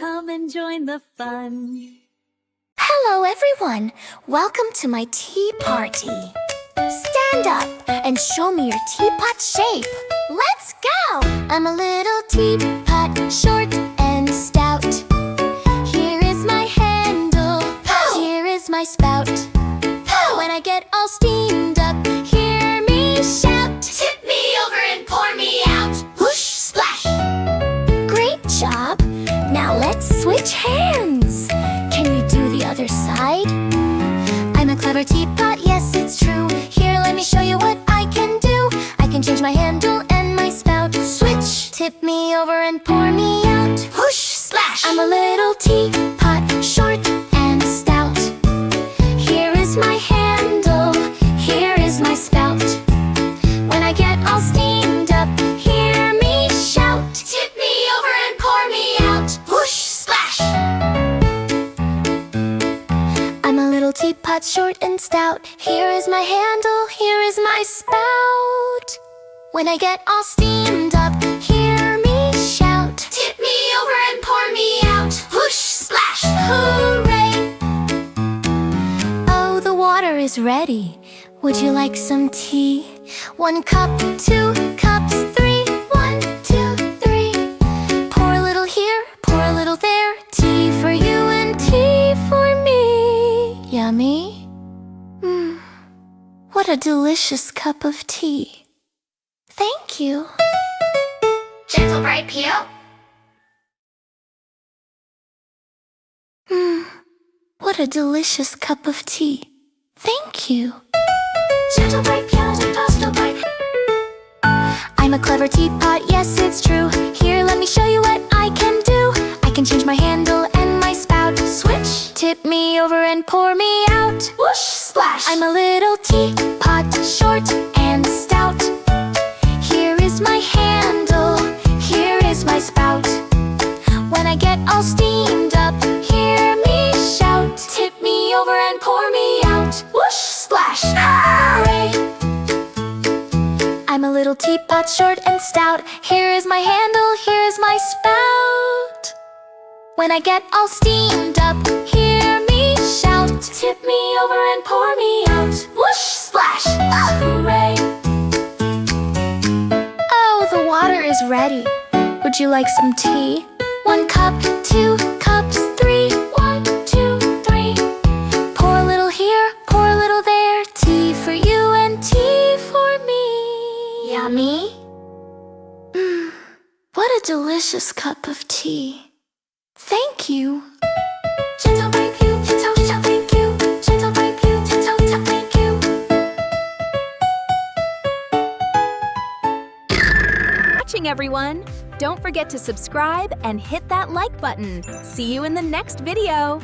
Come and join the fun. Hello everyone! Welcome to my tea party. Stand up and show me your teapot shape. Let's go! I'm a little teapot, short and stout. Here is my handle, here is my spout. When I get all steamed up, hear me shout. Tip me over and pour me out. Whoosh, splash! Great job! Now let's switch hands. Can you do the other side? I'm a clever teapot, yes it's true. Here, let me show you what I can do. I can change my handle and my spout. Switch! Tip me over and pour me out. Whoosh, splash! I'm a little teapot, short and stout. Here is my handle, here is my spout. When I get all steamed up, hear me shout. Tip me over and pour me out. Whoosh, splash! I'm a little teapot, short and stout. Here is my handle, here is my spout. When I get all steamed up, hear me shout. Tip me over and pour me out. Whoosh, splash! Hooray! Oh, the water is ready. Would you like some tea? 1 cup, 2 cups, 3. 1, 2, 3. Pour a little here, pour a little there. Tea for you and tea for me. Yummy? What a delicious cup of tea. Thank you. Gentle bright peel. What a delicious cup of tea. Thank you. Gentle bright peel, gentle bright. I'm a clever teapot, yes it's true. Here, let me show you what I can do. I can change my handle and my spout. Switch! Tip me over and pour me out. Whoosh, splash! I'm a little teapot, short and stout. Here is my handle, here is my spout. When I get all steamed up, hear me shout. Tip me over and pour me out. Whoosh, splash! Hooray! I'm a little teapot, short and stout. Here is my handle, here is my spout. When I get all steamed up, hear me shout. Tip me over and pour me out. Whoosh, splash! Hooray! Oh, the water is ready. Would you like some tea? 1 cup, 2 cups, 3. 1, 2, 3. Pour a little here, pour a little there. Tea for you and tea for me. Yummy? What a delicious cup of tea. Thank you. Gentle bright peel, gentle, gentle, thank you. Gentle bright peel, gentle, gentle, thank you. Watching, everyone! Don't forget to subscribe and hit that like button. See you in the next video.